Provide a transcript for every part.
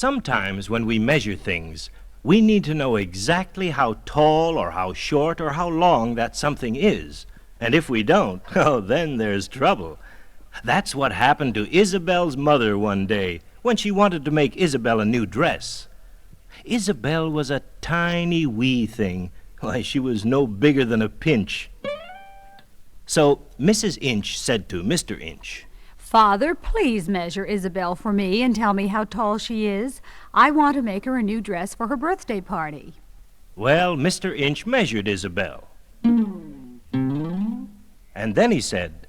Sometimes when we measure things, we need to know exactly how tall or how short or how long that something is. And if we don't, oh, then there's trouble. That's what happened to Isabel's mother one day when she wanted to make Isabel a new dress. Isabel was a tiny wee thing. Why, she was no bigger than a pinch. So Mrs. Inch said to Mr. Inch, "Father, please measure Isabel for me and tell me how tall she is. I want to make her a new dress for her birthday party." Well, Mr. Inch measured Isabel. And then he said,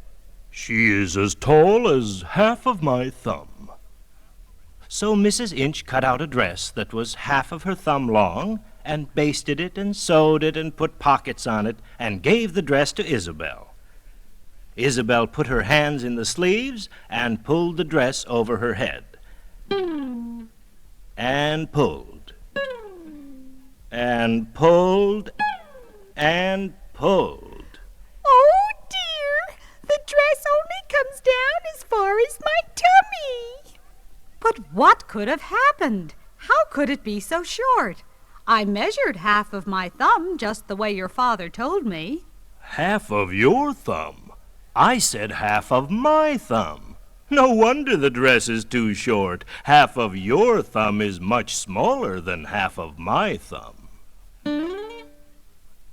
"She is as tall as half of my thumb." So Mrs. Inch cut out a dress that was half of her thumb long and basted it and sewed it and put pockets on it and gave the dress to Isabel. Isabel put her hands in the sleeves and pulled the dress over her head. And pulled. And pulled. And pulled. Oh, dear! The dress only comes down as far as my tummy. But what could have happened? How could it be so short? I measured half of my thumb just the way your father told me. Half of your thumb? I said half of my thumb. No wonder the dress is too short. Half of your thumb is much smaller than half of my thumb.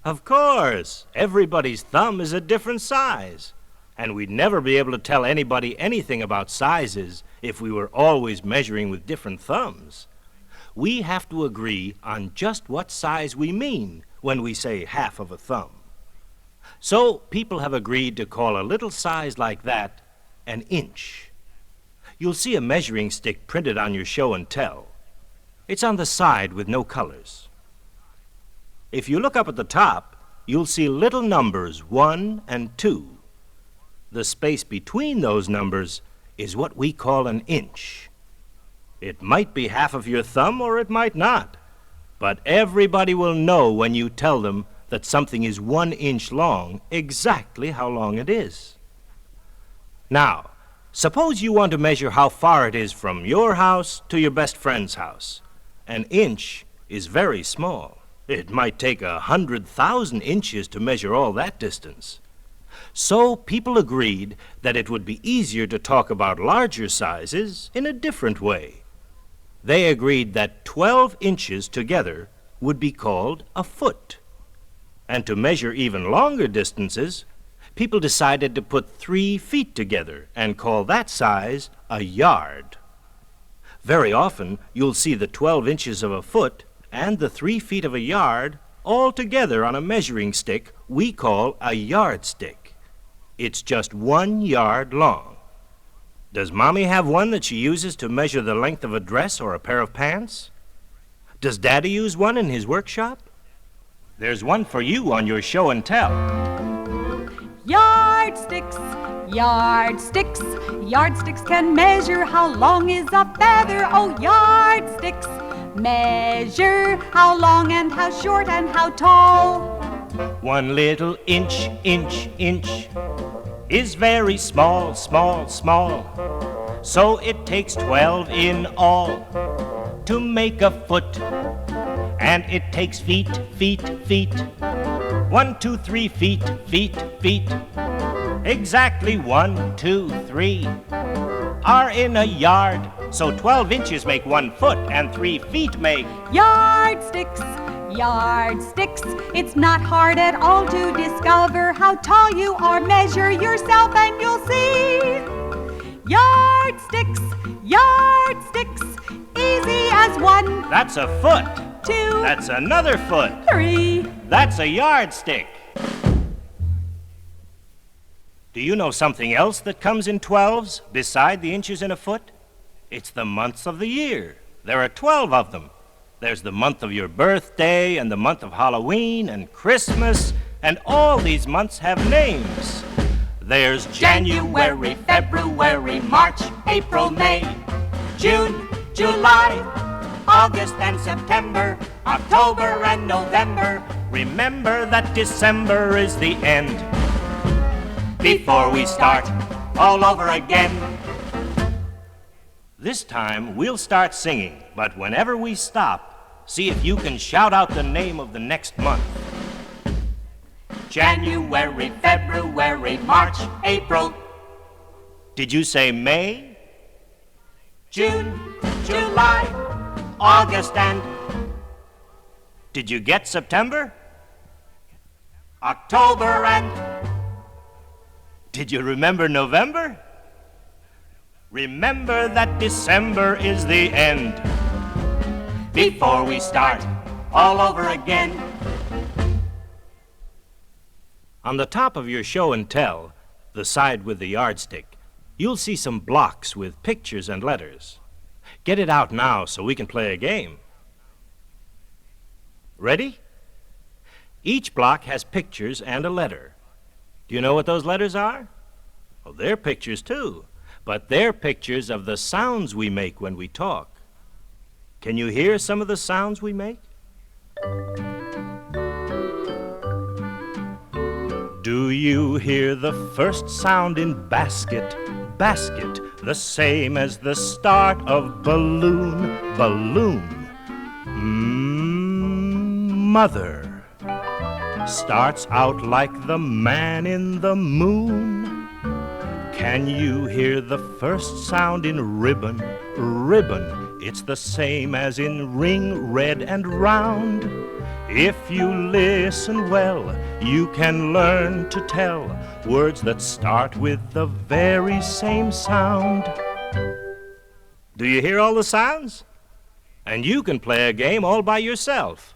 Of course, everybody's thumb is a different size. And we'd never be able to tell anybody anything about sizes if we were always measuring with different thumbs. We have to agree on just what size we mean when we say half of a thumb. So people have agreed to call a little size like that an inch. You'll see a measuring stick printed on your show and tell. It's on the side with no colors. If you look up at the top, you'll see little numbers 1 and 2. The space between those numbers is what we call an inch. It might be half of your thumb or it might not, but everybody will know when you tell them that something is 1 inch long exactly how long it is. Now, suppose you want to measure how far it is from your house to your best friend's house. An inch is very small. It might take 100,000 inches to measure all that distance. So people agreed that it would be easier to talk about larger sizes in a different way. They agreed that 12 inches together would be called a foot. And to measure even longer distances, people decided to put 3 feet together and call that size a yard. Very often, you'll see the 12 inches of a foot and the 3 feet of a yard all together on a measuring stick we call a yardstick. It's just 1 yard long. Does Mommy have one that she uses to measure the length of a dress or a pair of pants? Does Daddy use one in his workshop? There's one for you on your show and tell. Yardsticks, yardsticks, yardsticks can measure how long is a feather. Oh, yardsticks, measure how long and how short and how tall. 1 little inch, inch, inch is very small, small, small. So it takes 12 in all to make a foot. And it takes feet, feet, feet. 1, 2, 3 feet, feet, feet. Exactly 1, 2, 3 are in a yard. So 12 inches make 1 foot and 3 feet make yardsticks. Yardsticks, it's not hard at all to discover how tall you are. Measure yourself and you'll see. Yardsticks, yardsticks, easy as 1. That's a foot. 2. That's another foot. 3. That's a yardstick. Do you know something else that comes in 12s beside the inches in a foot? It's the months of the year. There are 12 of them. There's the month of your birthday and the month of Halloween and Christmas, and all these months have names. There's January, February, March, April, May, June, July, August and September, October and November. Remember that December is the end. Before we start all over again. This time we'll start singing. But whenever we stop, see if you can shout out the name of the next month. January, February, March, April. Did you say May? June, July, August, and Did you get September? October, and Did you remember November? Remember that December is the end. before we start all over again. On the top of your show and tell, the side with the yardstick, you'll see some blocks with pictures and letters. Get it out now so we can play a game. Ready? Each block has pictures and a letter. Do you know what those letters are? Well, they're pictures too, but they're pictures of the sounds we make when we talk. Can you hear some of the sounds we make? Do you hear the first sound in basket? Basket, the same as the start of balloon. Balloon. Mother starts out like the man in the moon. Can you hear the first sound in ribbon? Ribbon, it's the same as in ring, red and round. If you listen well, you can learn to tell words that start with the very same sound. Do you hear all the sounds? And you can play a game all by yourself.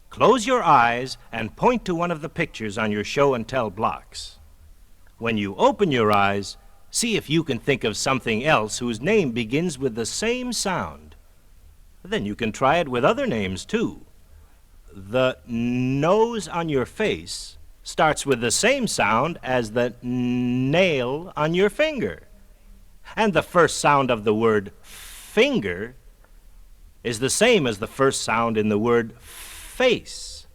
Close your eyes and point to one of the pictures on your show and tell blocks. When you open your eyes, see if you can think of something else whose name begins with the same sound. Then you can try it with other names too. The nose on your face starts with the same sound as the nail on your finger. And the first sound of the word finger is the same as the first sound in the word face.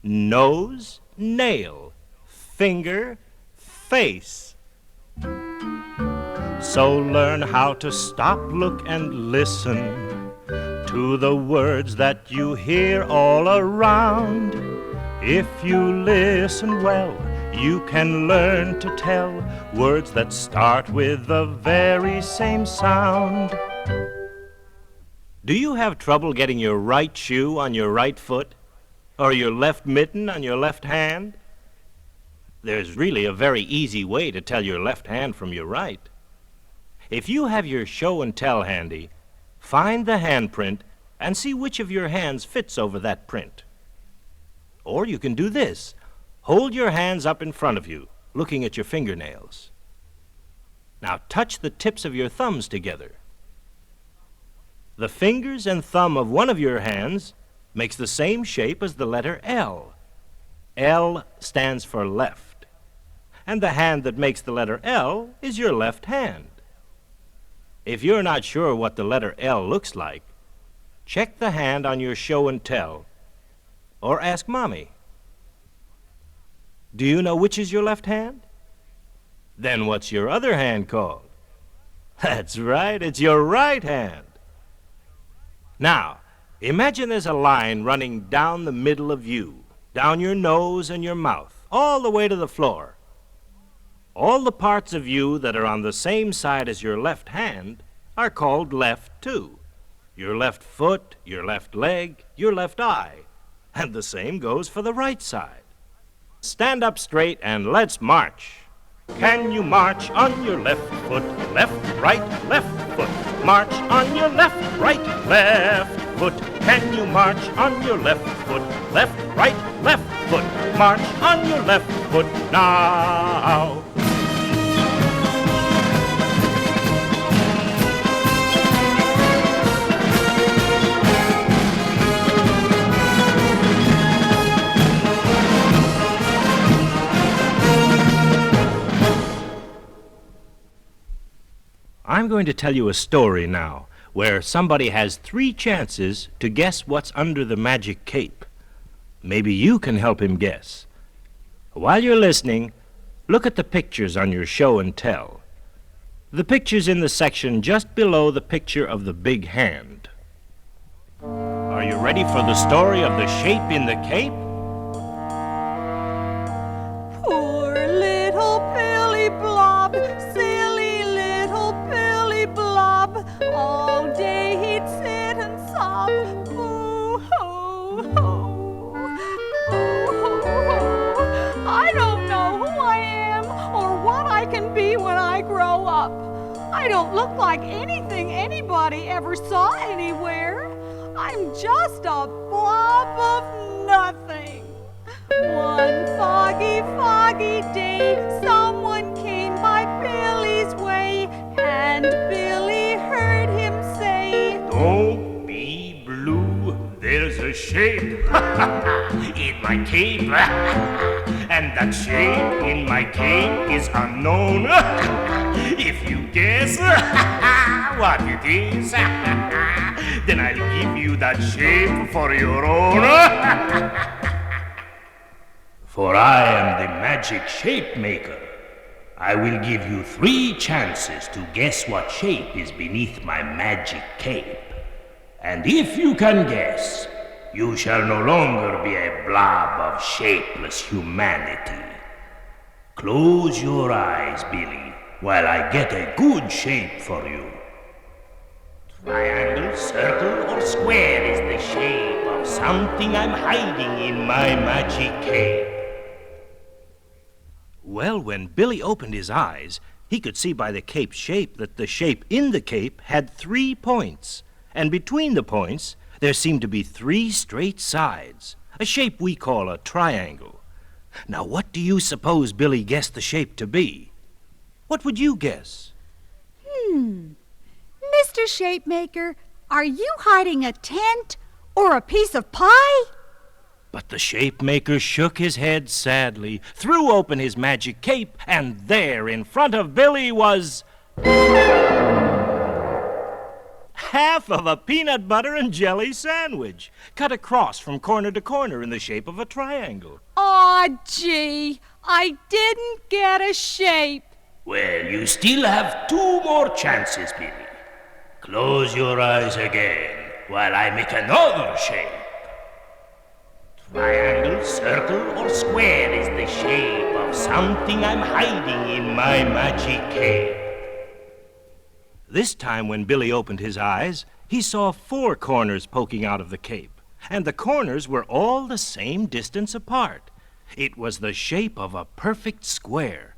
Nose, nail, finger, face. So learn how to stop, look, and listen to the words that you hear all around. If you listen well, you can learn to tell words that start with the very same sound. Do you have trouble getting your right shoe on your right foot, or your left mitten on your left hand? There's really a very easy way to tell your left hand from your right. If you have your show and tell handy, find the handprint and see which of your hands fits over that print. Or you can do this. Hold your hands up in front of you, looking at your fingernails. Now touch the tips of your thumbs together. The fingers and thumb of one of your hands makes the same shape as the letter L. L stands for left. And the hand that makes the letter L is your left hand. If you're not sure what the letter L looks like, check the hand on your show and tell, or ask Mommy. Do you know which is your left hand? Then what's your other hand called? That's right, it's your right hand. Now, imagine there's a line running down the middle of you, down your nose and your mouth, all the way to the floor. All the parts of you that are on the same side as your left hand are called left too. Your left foot, your left leg, your left eye. And the same goes for the right side. Stand up straight and let's march. Can you march on your left foot, left, right, left foot? March on your left, right, left foot. Can you march on your left foot, left, right, left foot? March on your left foot now. I'm going to tell you a story now where somebody has 3 chances to guess what's under the magic cape. Maybe you can help him guess. While you're listening, look at the pictures on your show and tell. The picture's in the section just below the picture of the big hand. Are you ready for the story of the shape in the cape? Poor little Billy Blob, silly little Billy Blob. All day he'd sit and sob. Boo-hoo, boo-hoo. I don't know who I am or what I can be when I grow up. I don't look like anything anybody ever saw anywhere. I'm just a blob of nothing. One foggy, foggy day, someone came by Billy's way, and Billy heard him say, Don't be blue, there's a shape in my cape, and that shape in my cape is unknown. If you guess what it is, then I'll give you that shape for your own. For I am the magic shape maker. I will give you 3 chances to guess what shape is beneath my magic cape. And if you can guess, you shall no longer be a blob of shapeless humanity. Close your eyes, Billy, while I get a good shape for you. Triangle, circle, or square is the shape of something I'm hiding in my magic cape. Well, when Billy opened his eyes, he could see by the cape's shape that the shape in the cape had 3 points, and between the points there seemed to be 3 straight sides, a shape we call a triangle. Now, what do you suppose Billy guessed the shape to be? What would you guess? Mr. Shapemaker, are you hiding a tent or a piece of pie? But the shape maker shook his head sadly, threw open his magic cape, and there in front of Billy was half of a peanut butter and jelly sandwich, cut across from corner to corner in the shape of a triangle. Aw, gee, I didn't get a shape. Well, you still have 2 more chances, Billy. Close your eyes again while I make another shape. Triangle, circle, or square is the shape of something I'm hiding in my magic cape. This time when Billy opened his eyes, he saw 4 corners poking out of the cape, and the corners were all the same distance apart. It was the shape of a perfect square.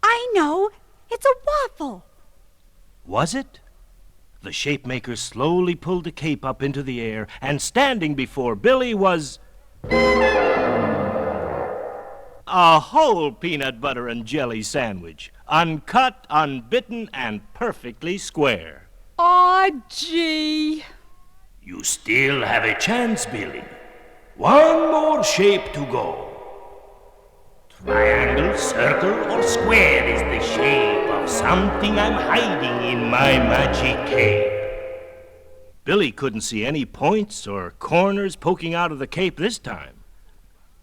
I know, it's a waffle. Was it? The shape maker slowly pulled the cape up into the air, and standing before Billy was a whole peanut butter and jelly sandwich, uncut, unbitten, and perfectly square. Aw, gee. You still have a chance, Billy. 1 more shape to go. Triangle, circle, or square is the shape of something I'm hiding in my magic cape. Billy couldn't see any points or corners poking out of the cape this time.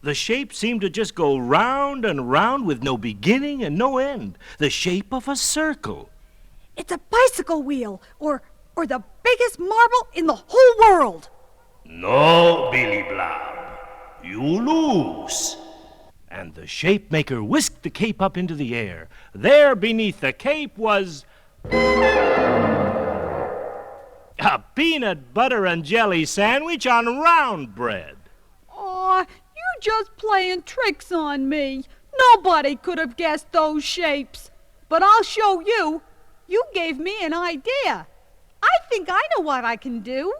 The shape seemed to just go round and round with no beginning and no end. The shape of a circle. It's a bicycle wheel, or the biggest marble in the whole world. No, Billy Blob. You lose. And the shape maker whisked the cape up into the air. There beneath the cape was a peanut butter and jelly sandwich on round bread. Aw, you're just playing tricks on me. Nobody could have guessed those shapes. But I'll show you. You gave me an idea. I think I know what I can do.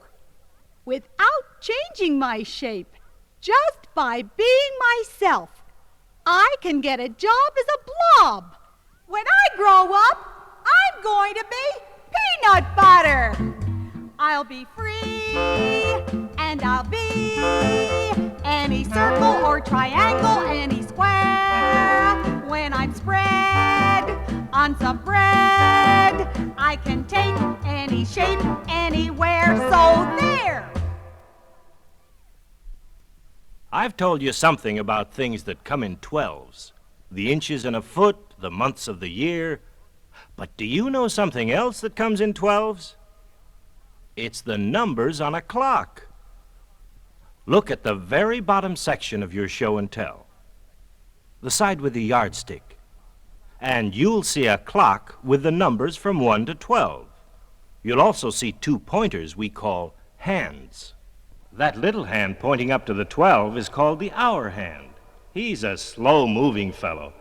Without changing my shape, just by being myself, I can get a job as a blob. When I grow up, I'm going to be peanut butter. I'll be free, and I'll be any circle or triangle, any square. When I'm spread on some bread, I can take any shape anywhere, so there. I've told you something about things that come in 12s. The inches in a foot, the months of the year. But do you know something else that comes in 12s? It's the numbers on a clock. Look at the very bottom section of your show and tell, the side with the yardstick, and you'll see a clock with the numbers from 1 to 12. You'll also see 2 pointers we call hands. That little hand pointing up to the 12 is called the hour hand. He's a slow-moving fellow.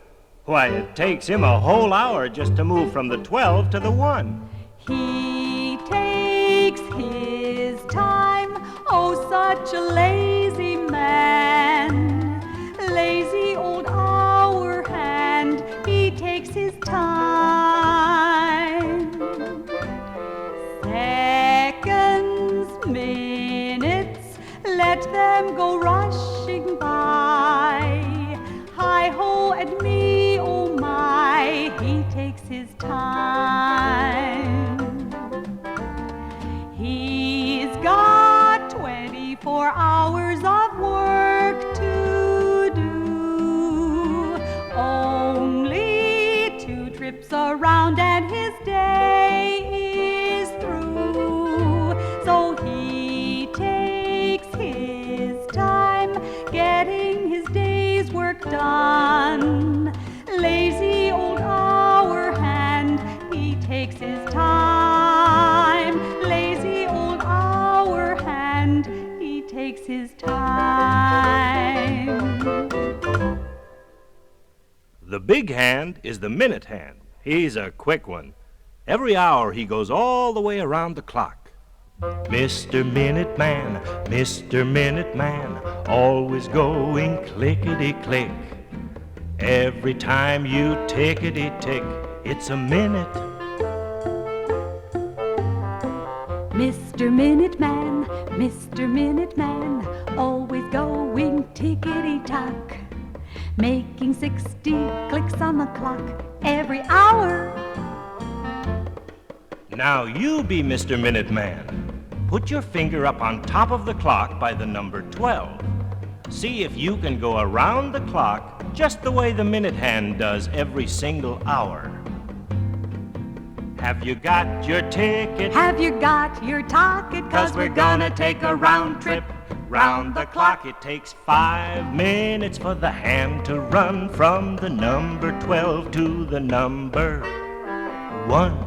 Why, it takes him a whole hour just to move from the 12 to the 1. He takes his time, oh, such a lazy man. Lazy old hour hand, he takes his time. Seconds, minutes, let them go rushing by. Hi-ho and me, oh my, he takes his time. He's got 24 hours of work to do. Only 2 trips around and his day is through. So he takes his time getting his day's work done. Lazy old hour hand, he takes his time. Lazy old hour hand, he takes his time. The big hand is the minute hand. He's a quick one. Every hour he goes all the way around the clock. Mr. Minuteman, Mr. Minuteman, always going clickety-click. Every time you tickety-tick, it's a minute. Mr. Minuteman, Mr. Minuteman, always going tickety-tock, making 60 clicks on the clock every hour. Now you be Mr. Minuteman. Put your finger up on top of the clock by the number 12. See if you can go around the clock just the way the minute hand does every single hour. Have you got your ticket? Have you got your ticket? 'Cause we're gonna take a round trip round the clock. It takes 5 minutes for the hand to run from the number 12 to the number 1.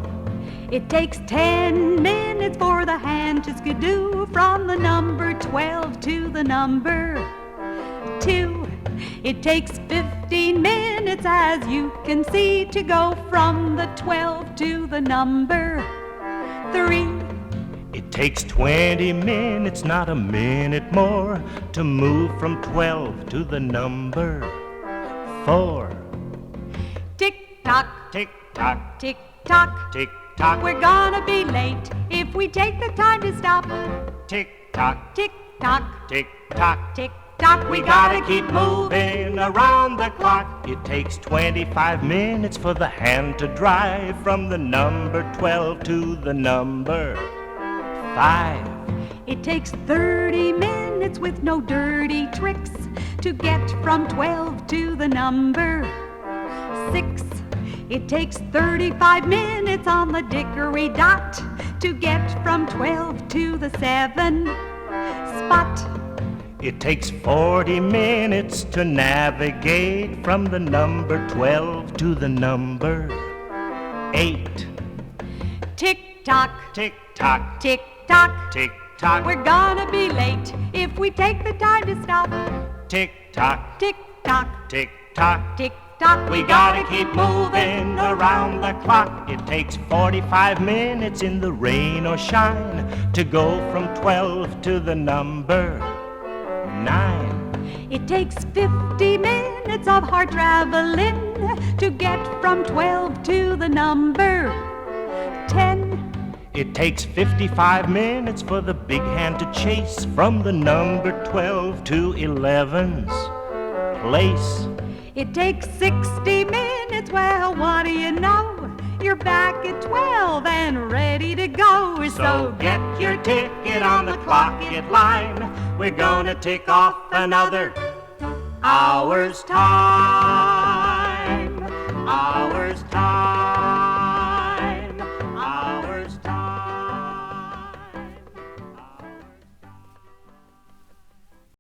It takes 10 minutes for the hand to skidoo from the number 12 to the number 2. It takes 15 minutes, as you can see, to go from the 12 to the number 3. It takes 20 minutes, not a minute more, to move from 12 to the number 4. Tick-tock, Tick-tock, tick-tock, tick-tock, we're gonna be late if we take the time to stop. tick-tock, Tick-tock, tick-tock. tick-tock, We gotta keep moving around the clock. It takes 25 minutes for the hand to drive from the number 12 to the number 5. It takes 30 minutes with no dirty tricks to get from 12 to the number 6. It takes 35 minutes on the dickory dot to get from 12 to the 7 spot. It takes 40 minutes to navigate from the number 12 to the number 8. Tick-tock, Tick-tock, tick-tock, tick-tock, we're gonna be late if we take the time to stop. tick-tock, Tick-tock, tick-tock. tick-tock, We gotta keep moving around the clock. It takes 45 minutes in the rain or shine to go from 12 to the number 9. it takes 50 minutes of hard traveling to get from 12 to the number 10. It takes 55 minutes for the big hand to chase from the number 12 to 11's place. It takes 60 minutes, well, what do you know? You're back at 12 and ready to go. So get your ticket on the clock line. We're gonna tick off another hour's time. Hour's time.